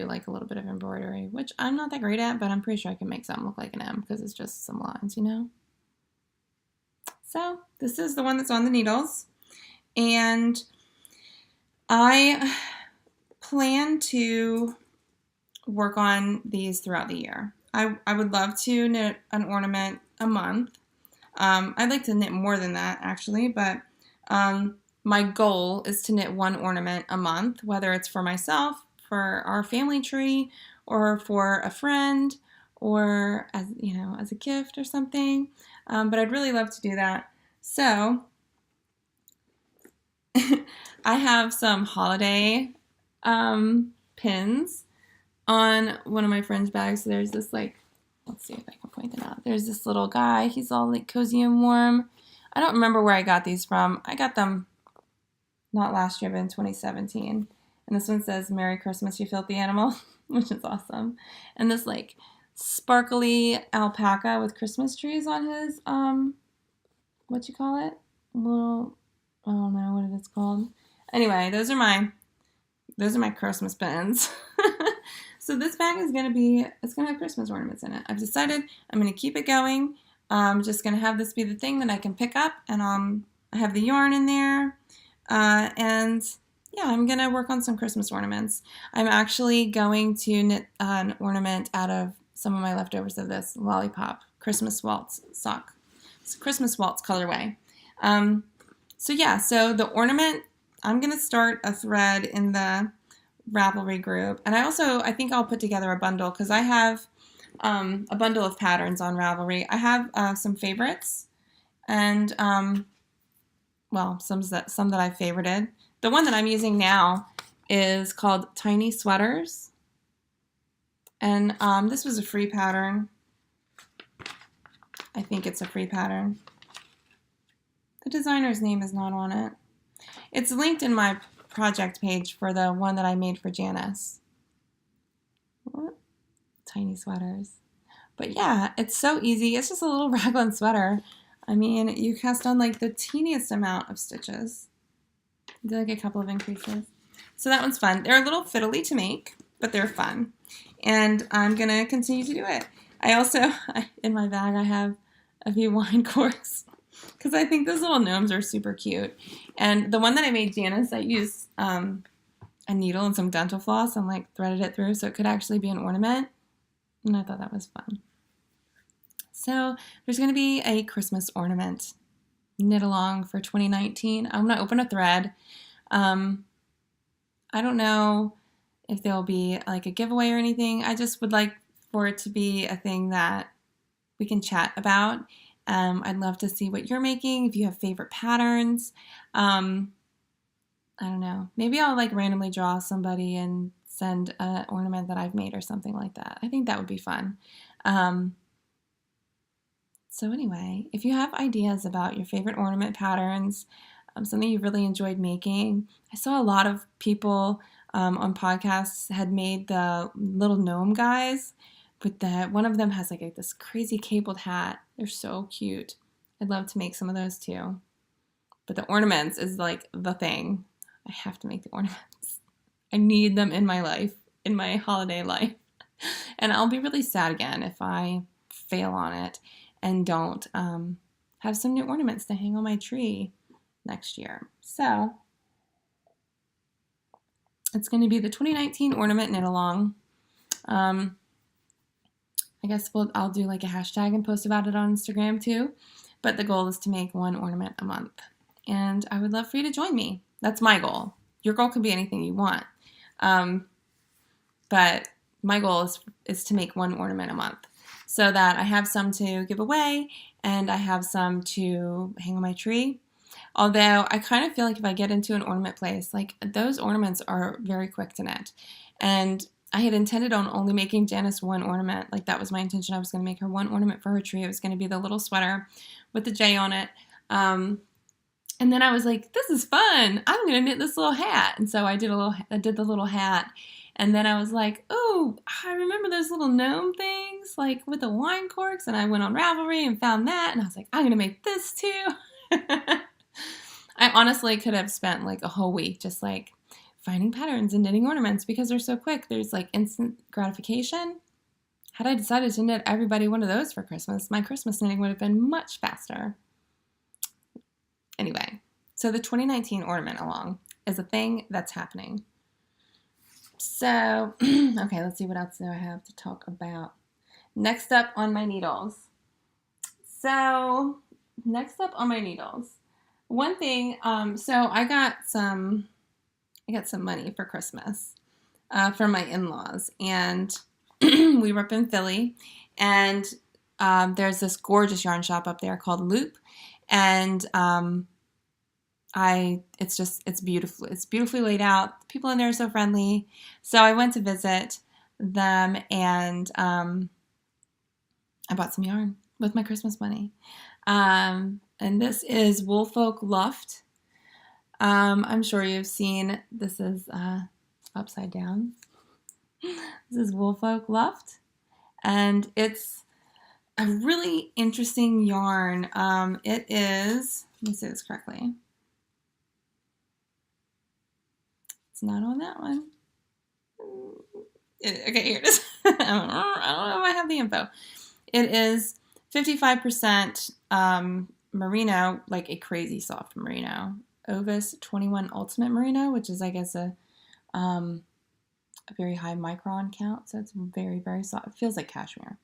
S1: like a little bit of embroidery, which I'm not that great at, but I'm pretty sure I can make something look like an M because it's just some lines, So this is the one that's on the needles, and I plan to work on these throughout the year. I would love to knit an ornament a month. I'd like to knit more than that actually, but my goal is to knit one ornament a month, whether it's for myself, for our family tree, or for a friend, or as a gift or something. But I'd really love to do that. So I have some holiday pins on one of my friend's bags. So there's this like let's see if I can point them out. There's this little guy. He's all like cozy and warm. I don't remember where I got these from. I got them not last year, but in 2017. And this one says, Merry Christmas, you filthy animal, which is awesome. And this like sparkly alpaca with Christmas trees on his, what you call it? Little, I don't know what it's called. Anyway, those are my Christmas pins. So this bag is it's gonna have Christmas ornaments in it. I've decided I'm gonna keep it going. I'm just gonna have this be the thing that I can pick up, and I have the yarn in there, and yeah, I'm gonna work on some Christmas ornaments. I'm actually going to knit an ornament out of some of my leftovers of this Lollipop Christmas Waltz sock. It's a Christmas Waltz colorway. So yeah, so the ornament, I'm gonna start a thread in the Ravelry group, and I think I'll put together a bundle because I have a bundle of patterns on Ravelry. I have some favorites, and well, some that I've favorited. The one that I'm using now is called Tiny Sweaters, and this was a free pattern. I think it's a free pattern. The designer's name is not on it. It's linked in my project page for the one that I made for Janice. What? Tiny Sweaters. But yeah, it's so easy. It's just a little raglan sweater. I mean, you cast on like the teeniest amount of stitches. Do like a couple of increases. So that one's fun. They're a little fiddly to make, but they're fun. And I'm going to continue to do it. I also, in my bag, I have a few wine corks because I think those little gnomes are super cute. And the one that I made Janice, I used a needle and some dental floss and like threaded it through so it could actually be an ornament. And I thought that was fun. So there's going to be a Christmas ornament knit along for 2019. I'm going to open a thread. I don't know if there'll be like a giveaway or anything. I just would like for it to be a thing that we can chat about. I'd love to see what you're making, if you have favorite patterns. I don't know. Maybe I'll like randomly draw somebody and send an ornament that I've made or something like that. I think that would be fun. So anyway, if you have ideas about your favorite ornament patterns, something you really enjoyed making, I saw a lot of people on podcasts had made the little gnome guys with one of them has like this crazy cabled hat. They're so cute. I'd love to make some of those too. But the ornaments is like the thing. I have to make the ornaments. I need them in my life, in my holiday life. And I'll be really sad again if I fail on it and don't have some new ornaments to hang on my tree next year. So it's going to be the 2019 ornament knit along. I guess I'll do like a hashtag and post about it on Instagram too. But the goal is to make one ornament a month. And I would love for you to join me. That's my goal. Your goal can be anything you want. But my goal is to make one ornament a month so that I have some to give away and I have some to hang on my tree. Although I kind of feel like if I get into an ornament place, like those ornaments are very quick to knit. And I had intended on only making Janice one ornament. Like that was my intention. I was going to make her one ornament for her tree. It was going to be the little sweater with the J on it. And then I was like, this is fun. I'm going to knit this little hat. And so I did the little hat. And then I was like, oh, I remember those little gnome things, like with the wine corks. And I went on Ravelry and found that. And I was like, I'm going to make this too. I honestly could have spent like a whole week just like finding patterns and knitting ornaments because they're so quick. There's like instant gratification. Had I decided to knit everybody one of those for Christmas, my Christmas knitting would have been much faster. Anyway, so the 2019 ornament along is a thing that's happening. So, okay, let's see what else do I have to talk about. Next up on my needles. So, next up on my needles. One thing, so I got some money for Christmas from my in-laws, and we were up in Philly, and there's this gorgeous yarn shop up there called Loop, and it's beautiful. It's beautifully laid out. The people in there are so friendly. So I went to visit them, and I bought some yarn with my Christmas money. And this is Woolfolk Luft. I'm sure you've seen, this is upside down. This is Woolfolk Luft. And it's a really interesting yarn. It is, let me say this correctly. It's not on that one. Okay, here it is. I don't know if I have the info. It is 55% merino, like a crazy soft merino. Ovis 21 Ultimate Merino, which is, I guess, a very high micron count. So it's very, very soft. It feels like cashmere.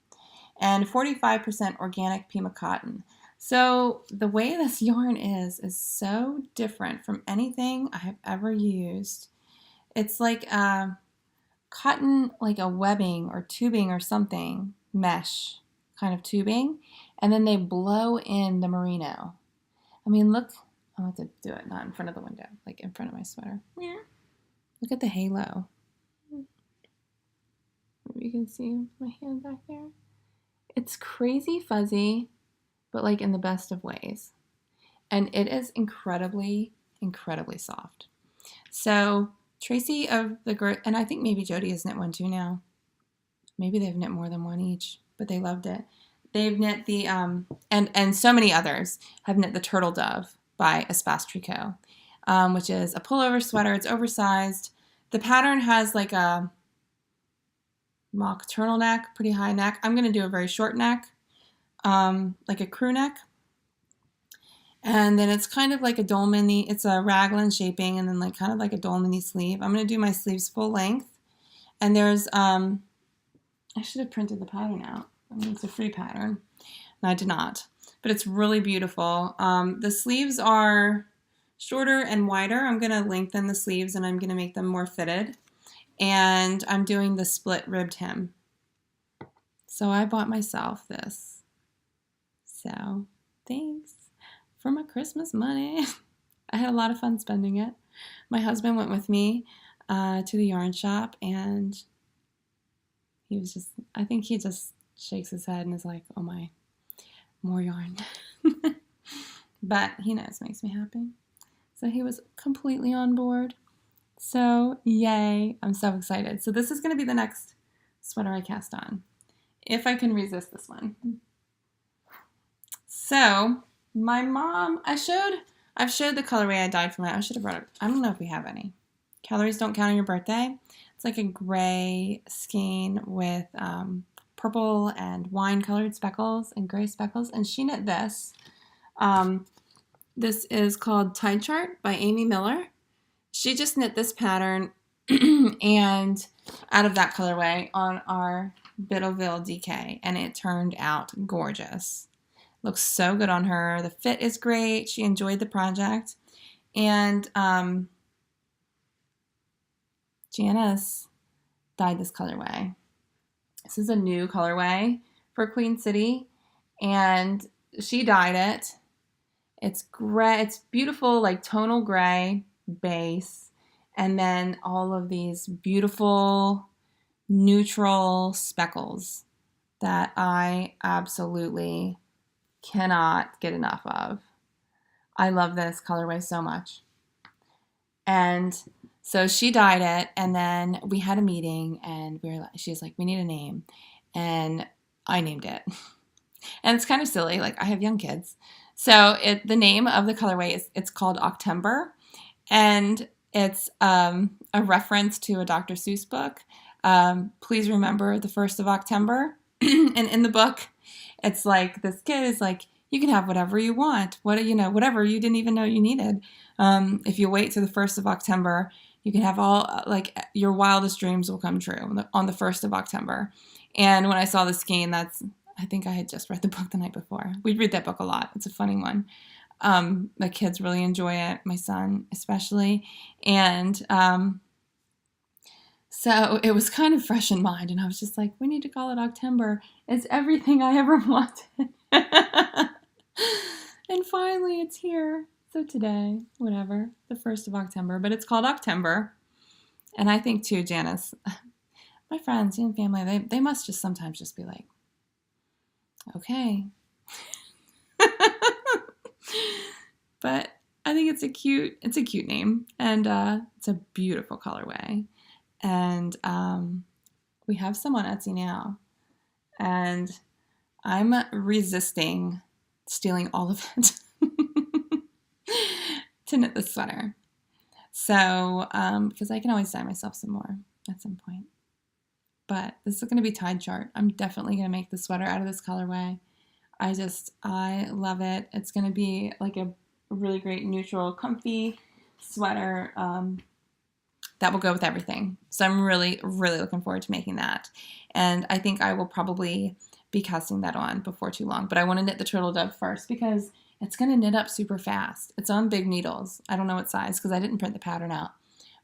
S1: And 45% organic Pima cotton. So the way this yarn is so different from anything I have ever used. It's like cotton, like a webbing or tubing or something, mesh kind of tubing, and then they blow in the merino. I mean, look, I'll have to do it not in front of the window, like in front of my sweater. Yeah. Look at the halo. Maybe you can see my hand back there. It's crazy fuzzy, but like in the best of ways. And it is incredibly, incredibly soft. So Tracy of the, and I think maybe Jody has knit one too now. Maybe they've knit more than one each, but they loved it. They've knit the, and so many others have knit the Turtle Dove by Espace Tricot, which is a pullover sweater. It's oversized. The pattern has like a mock turtleneck, pretty high neck. I'm going to do a very short neck, like a crew neck. And then it's kind of like a dolmany. It's a raglan shaping and then like kind of like a dolmany sleeve. I'm going to do my sleeves full length. And there's, I should have printed the pattern out. I mean, it's a free pattern. And I did not. But it's really beautiful. The sleeves are shorter and wider. I'm going to lengthen the sleeves and I'm going to make them more fitted. And I'm doing the split ribbed hem. So I bought myself this. So thanks for my Christmas money. I had a lot of fun spending it. My husband went with me to the yarn shop and he was just, I think he just shakes his head and is like, oh my, more yarn. But he knows, makes me happy. So he was completely on board. So yay, I'm so excited. So this is going to be the next sweater I cast on, if I can resist this one. So my mom, I've showed the colorway I dyed for my, I should have brought it. I don't know if we have any. Calories don't count on your birthday. It's like a gray skein with purple and wine colored speckles and gray speckles. And she knit this. This is called Tide Chart by Amy Miller. She just knit this pattern and out of that colorway on our Biddleville DK, and it turned out gorgeous. Looks so good on her. The fit is great. She enjoyed the project. And Janice dyed this colorway. This is a new colorway for Queen City, and she dyed it. It's gray. It's beautiful, like tonal gray base, and then all of these beautiful neutral speckles that I absolutely cannot get enough of. I love this colorway so much. And so she dyed it, and then we had a meeting, and she was like, we need a name, and I named it. And it's kind of silly, like I have young kids. So the name of the colorway it's called Octember, and it's a reference to a Dr. Seuss book. Please remember the 1st of October. And in the book, it's like this kid is like, you can have whatever you want, whatever you didn't even know you needed. If you wait to the 1st of October, you can have all, like, your wildest dreams will come true on the 1st of October. And when I saw the skein, I think I had just read the book the night before. We read that book a lot. It's a funny one. The kids really enjoy it, my son especially. And so it was kind of fresh in mind. And I was just like, we need to call it Octember. It's everything I ever wanted. And finally it's here. So today, whatever, the 1st of October. But it's called Octember. And I think too, Janice, my friends and family, they must just sometimes just be like, Okay. But I think it's a cute name, and it's a beautiful colorway. And we have some on Etsy now, and I'm resisting stealing all of it to knit the sweater. So, because I can always dye myself some more at some point. But this is going to be tide chart. I'm definitely going to make the sweater out of this colorway. I love it. It's going to be like a really great neutral, comfy sweater that will go with everything. So I'm really, really looking forward to making that. And I think I will probably be casting that on before too long. But I want to knit the turtle dove first because it's going to knit up super fast. It's on big needles. I don't know what size because I didn't print the pattern out.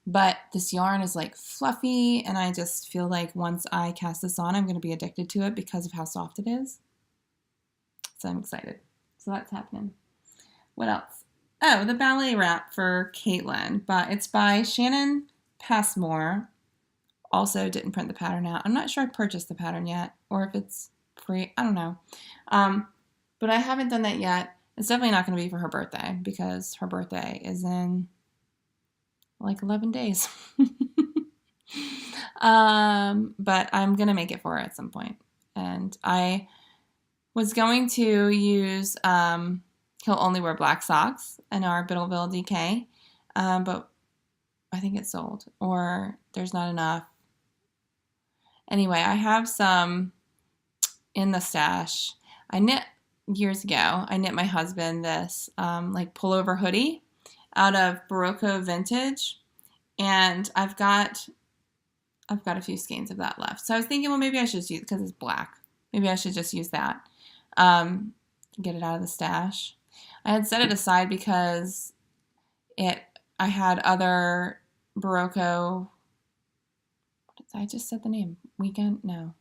S1: But this yarn is like fluffy, and I just feel like once I cast this on, I'm going to be addicted to it because of how soft it is. So I'm excited. So that's happening. What else? Oh, the ballet wrap for Caitlin, but it's by Shannon Passmore. Also didn't print the pattern out. I'm not sure I purchased the pattern yet, or if it's free. I don't know. But I haven't done that yet. It's definitely not going to be for her birthday because her birthday is in like 11 days. But I'm going to make it for her at some point. And I was going to use He'll Only Wear Black Socks in our Biddleville DK, but I think it's sold or there's not enough. Anyway, I have some in the stash. I knit years ago. I knit my husband this like pullover hoodie out of Barocco Vintage, and I've got a few skeins of that left. So I was thinking, well, maybe I should use, because it's black, maybe I should just use that, get it out of the stash. I had set it aside because I had other Barocco, I just said the name, Weekend, no.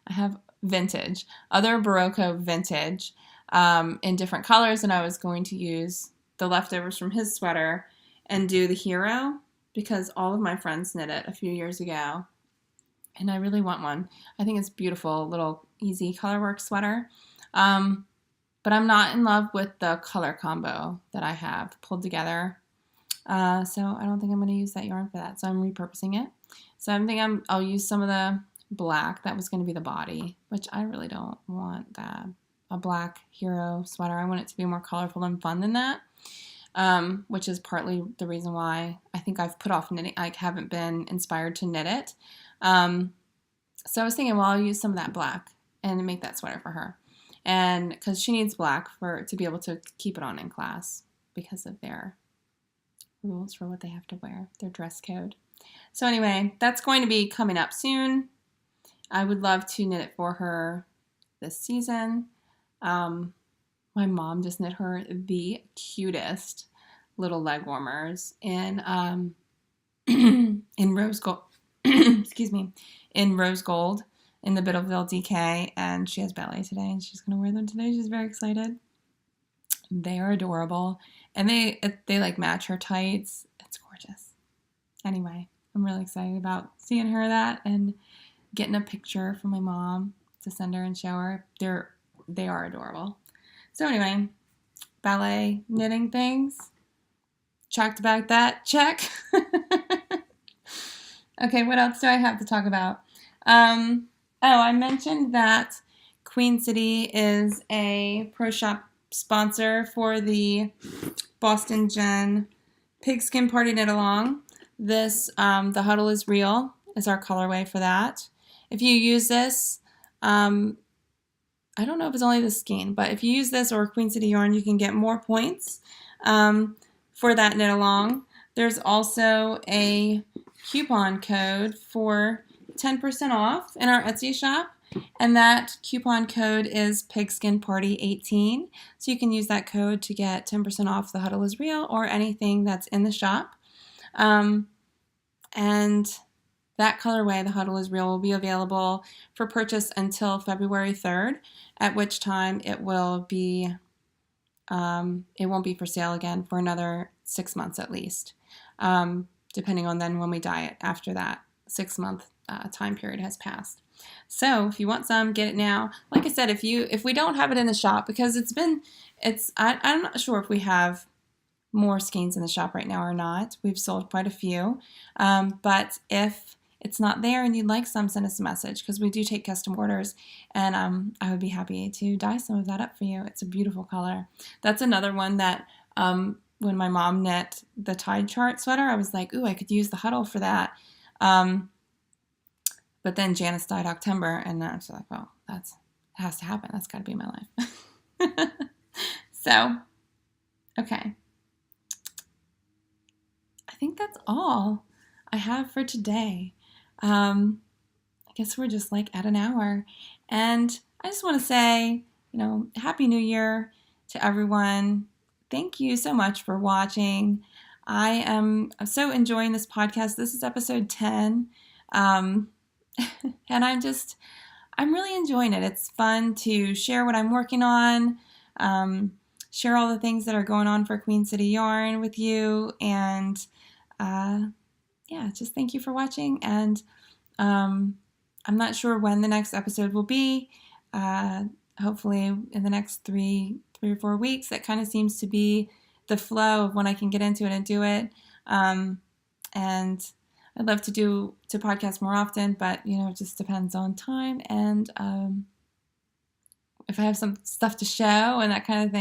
S1: I have vintage, other Barocco vintage in different colors, and I was going to use the leftovers from his sweater and do the hero because all of my friends knit it a few years ago, and I really want one. I think it's beautiful, little easy colorwork sweater, but I'm not in love with the color combo that I have pulled together, so I don't think I'm going to use that yarn for that, so I'm repurposing it. So I'm thinking I'll use some of the black. That was going to be the body, which I really don't want that. A black hero sweater. I want it to be more colorful and fun than that, which is partly the reason why I think I've put off knitting. I haven't been inspired to knit it. So I was thinking, well, I'll use some of that black and make that sweater for her. And because she needs black to be able to keep it on in class because of their rules for what they have to wear, their dress code. So anyway, that's going to be coming up soon. I would love to knit it for her this season. My mom just knit her the cutest little leg warmers in rose gold. Excuse me, in rose gold in the Biddleville DK, and she has ballet today, and she's gonna wear them today. She's very excited. They are adorable, and they like match her tights. It's gorgeous. Anyway, I'm really excited about seeing her that and getting a picture from my mom to send her and show her. They are adorable. So anyway, ballet knitting things. Checked about that. Check. Okay, what else do I have to talk about? I mentioned that Queen City is a Pro Shop sponsor for the Boston Jen Pigskin Party Knit Along. This, the Huddle is Real, is our colorway for that. If you use this, I don't know if it's only the skein, but if you use this or Queen City yarn, you can get more points for that knit along. There's also a coupon code for 10% off in our Etsy shop, and that coupon code is pigskinparty18. So you can use that code to get 10% off the Huddle is Real or anything that's in the shop. And that colorway, the Huddle is Real, will be available for purchase until February 3rd, at which time it will be, it won't be for sale again for another 6 months at least, depending on then when we dye it after that 6 month time period has passed. So if you want some, get it now. Like I said, if we don't have it in the shop, because I'm not sure if we have more skeins in the shop right now or not. We've sold quite a few. But if it's not there and you'd like some, send us a message, because we do take custom orders, and I would be happy to dye some of that up for you. It's a beautiful color. That's another one that when my mom knit the Tide Chart sweater, I was like, ooh, I could use the huddle for that. But then Janice dyed October, and I was like, well, it has to happen. That's got to be my life. So, okay. I think that's all I have for today. I guess we're just like at an hour. And I just want to say, Happy New Year to everyone. Thank you so much for watching. I am so enjoying this podcast. This is episode 10. And I'm really enjoying it. It's fun to share what I'm working on, share all the things that are going on for Queen City Yarn with you, and just thank you for watching. And I'm not sure when the next episode will be. Hopefully in the next three or 4 weeks. That kind of seems to be the flow of when I can get into it and do it. And I'd love to podcast more often, but it just depends on time and if I have some stuff to show and that kind of thing.